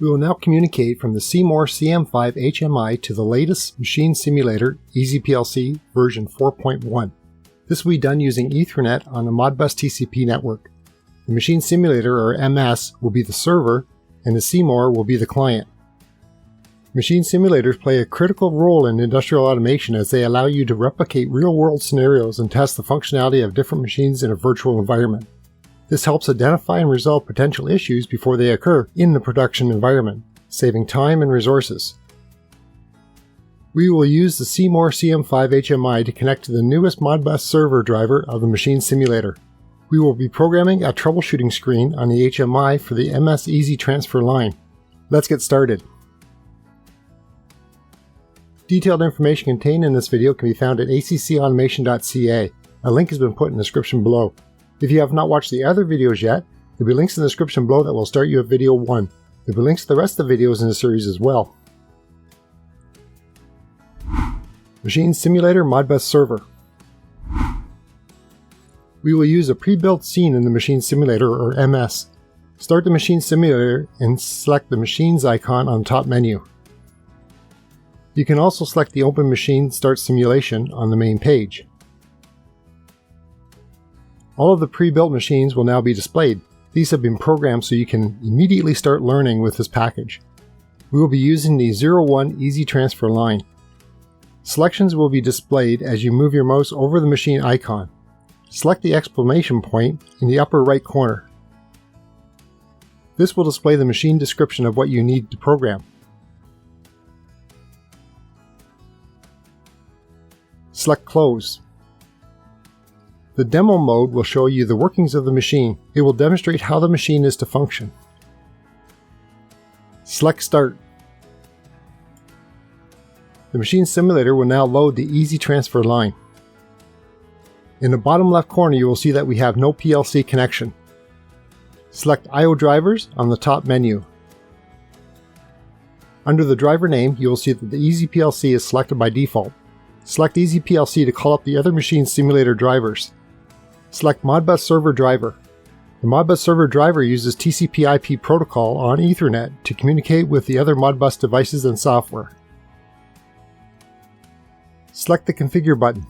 We will now communicate from the C-More CM5 HMI to the latest Machine Simulator EasyPLC version 4.1. This will be done using Ethernet on the Modbus TCP network. The Machine Simulator, or MS, will be the server, and the CMore will be the client. Machine simulators play a critical role in industrial automation as they allow you to replicate real-world scenarios and test the functionality of different machines in a virtual environment. This helps identify and resolve potential issues before they occur in the production environment, saving time and resources. We will use the C-More CM5 HMI to connect to the newest Modbus Server driver of the Machine Simulator. We will be programming a troubleshooting screen on the HMI for the MS Easy Transfer line. Let's get started. Detailed information contained in this video can be found at accautomation.ca. A link has been put in the description below. If you have not watched the other videos yet, there will be links in the description below that will start you at video 1. There will be links to the rest of the videos in the series as well. Machine Simulator Modbus Server. We will use a pre-built scene in the Machine Simulator, or MS. Start the Machine Simulator and select the Machines icon on the top menu. You can also select the Open Machine Start Simulation on the main page. All of the pre-built machines will now be displayed. These have been programmed so you can immediately start learning with this package. We will be using the 01 Easy Transfer line. Selections will be displayed as you move your mouse over the machine icon. Select the exclamation point in the upper right corner. This will display the machine description of what you need to program. Select Close. The demo mode will show you the workings of the machine. It will demonstrate how the machine is to function. Select Start. The Machine Simulator will now load the Easy Transfer line. In the bottom left corner you will see that we have no PLC connection. Select I/O drivers on the top menu. Under the driver name you will see that the EasyPLC is selected by default. Select EasyPLC to call up the other Machine Simulator drivers. Select Modbus Server driver. The Modbus Server driver uses TCP/IP protocol on Ethernet to communicate with the other Modbus devices and software. Select the Configure button.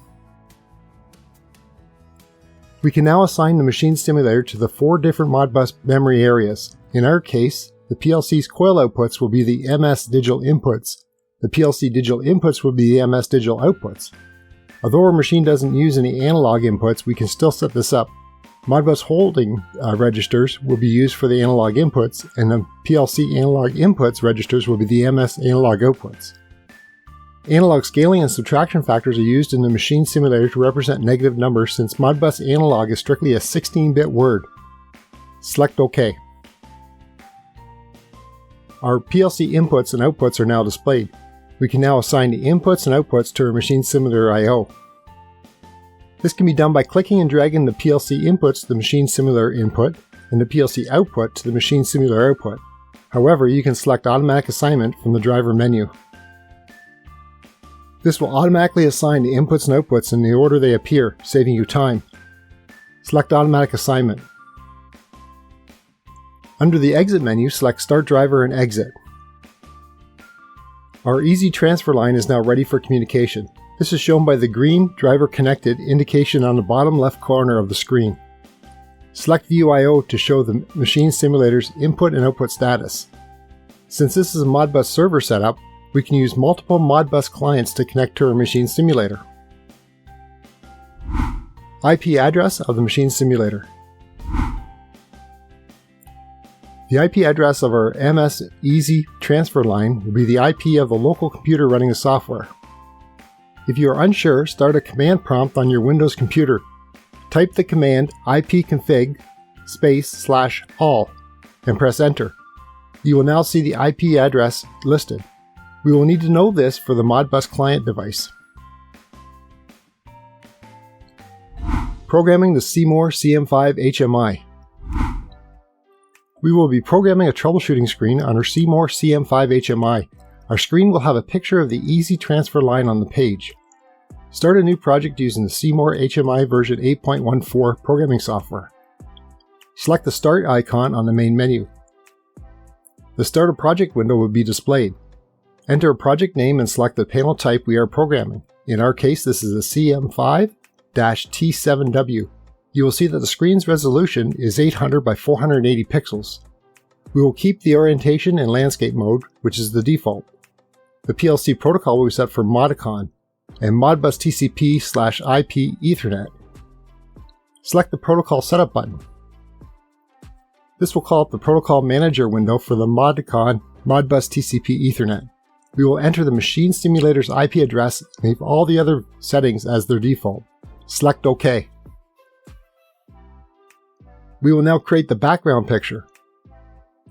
We can now assign the Machine Simulator to the 4 different Modbus memory areas. In our case, the PLC's coil outputs will be the MS digital inputs. The PLC digital inputs will be the MS digital outputs. Although our machine doesn't use any analog inputs, we can still set this up. Modbus holding registers will be used for the analog inputs, and the PLC analog inputs registers will be the MS analog outputs. Analog scaling and subtraction factors are used in the Machine Simulator to represent negative numbers since Modbus analog is strictly a 16-bit word. Select OK. Our PLC inputs and outputs are now displayed. We can now assign the inputs and outputs to our Machine Simulator I/O. This can be done by clicking and dragging the PLC inputs to the Machine Simulator input and the PLC output to the Machine Simulator output. However, you can select Automatic Assignment from the driver menu. This will automatically assign the inputs and outputs in the order they appear, saving you time. Select Automatic Assignment. Under the Exit menu, select Start Driver and Exit. Our Easy Transfer line is now ready for communication. This is shown by the green Driver Connected indication on the bottom left corner of the screen. Select View I/O to show the Machine Simulator's input and output status. Since this is a Modbus server setup, we can use multiple Modbus clients to connect to our Machine Simulator. IP address of the Machine Simulator. The IP address of our MS Easy Transfer line will be the IP of the local computer running the software. If you are unsure, start a command prompt on your Windows computer. Type the command ipconfig /all and press enter. You will now see the IP address listed. We will need to know this for the Modbus client device. Programming the C-More CM5 HMI. We will be programming a troubleshooting screen on our C-More CM5 HMI. Our screen will have a picture of the Easy Transfer line on the page. Start a new project using the C-More HMI version 8.14 programming software. Select the Start icon on the main menu. The Start a Project window will be displayed. Enter a project name and select the panel type we are programming. In our case, this is a CM5-T7W. You will see that the screen's resolution is 800 by 480 pixels. We will keep the orientation in landscape mode, which is the default. The PLC protocol will be set for Modicon and Modbus TCP/IP Ethernet. Select the Protocol Setup button. This will call up the Protocol Manager window for the Modicon Modbus TCP Ethernet. We will enter the machine simulator's IP address and leave all the other settings as their default. Select OK. We will now create the background picture.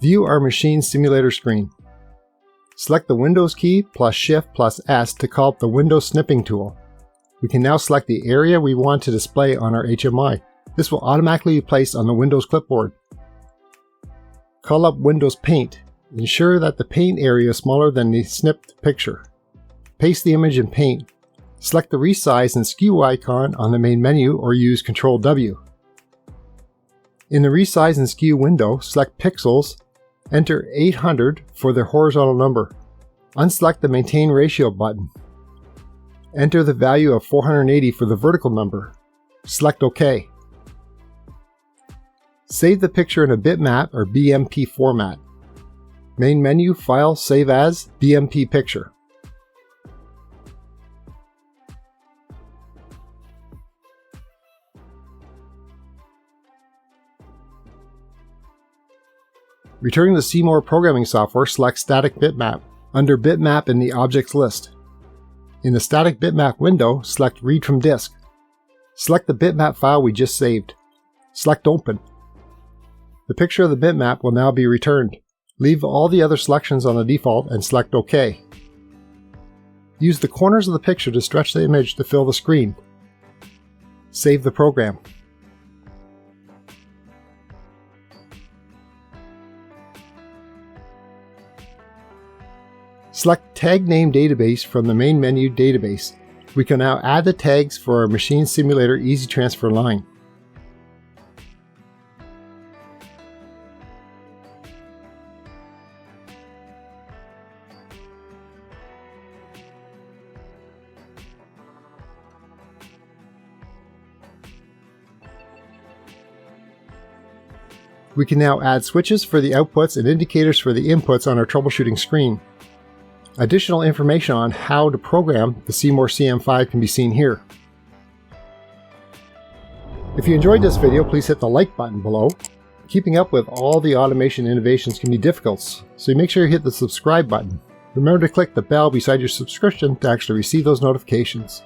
View our machine simulator screen. Select the Windows key plus Shift plus S to call up the Window Snipping tool. We can now select the area we want to display on our HMI. This will automatically be placed on the Windows clipboard. Call up Windows Paint. Ensure that the paint area is smaller than the snipped picture. Paste the image in Paint. Select the Resize and Skew icon on the main menu or use Ctrl W. In the Resize and Skew window, select Pixels. Enter 800 for the horizontal number. Unselect the Maintain Ratio button. Enter the value of 480 for the vertical number. Select OK. Save the picture in a bitmap or BMP format. Main menu, File, Save As, BMP Picture. Returning the C-More programming software, select Static Bitmap under Bitmap in the Objects list. In the Static Bitmap window, select Read from Disk. Select the bitmap file we just saved. Select Open. The picture of the bitmap will now be returned. Leave all the other selections on the default and select OK. Use the corners of the picture to stretch the image to fill the screen. Save the program. Select Tag Name Database from the main menu Database. We can now add the tags for our Machine Simulator Easy Transfer line. We can now add switches for the outputs and indicators for the inputs on our troubleshooting screen. Additional information on how to program the C-More CM5 can be seen here. If you enjoyed this video, please hit the like button below. Keeping up with all the automation innovations can be difficult, so make sure you hit the subscribe button. Remember to click the bell beside your subscription to actually receive those notifications.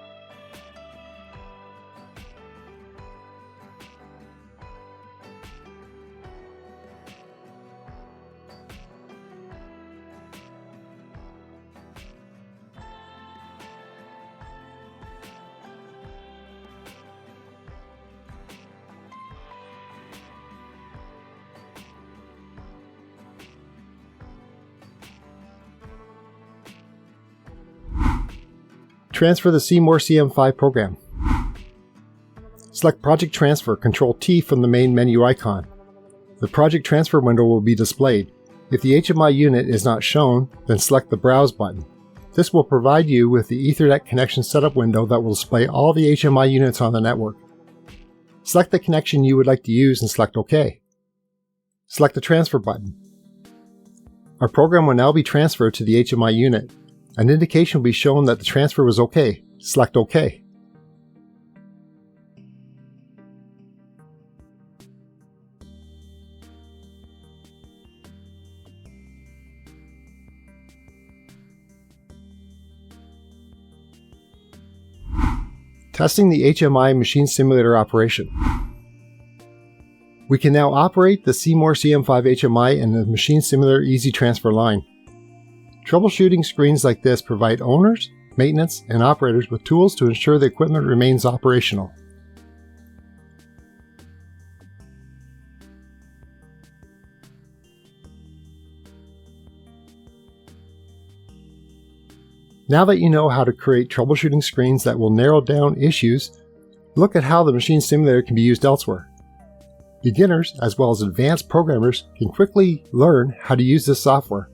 Transfer the C-More CM5 program. Select Project Transfer, Ctrl T from the main menu icon. The Project Transfer window will be displayed. If the HMI unit is not shown, then select the Browse button. This will provide you with the Ethernet connection setup window that will display all the HMI units on the network. Select the connection you would like to use and select OK. Select the Transfer button. Our program will now be transferred to the HMI unit. An indication will be shown that the transfer was OK. Select OK. Testing the HMI Machine Simulator operation. We can now operate the C-More CM5 HMI and the Machine Simulator Easy Transfer line. Troubleshooting screens like this provide owners, maintenance, and operators with tools to ensure the equipment remains operational. Now that you know how to create troubleshooting screens that will narrow down issues, look at how the Machine Simulator can be used elsewhere. Beginners as well as advanced programmers can quickly learn how to use this software.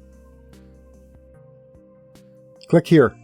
Click here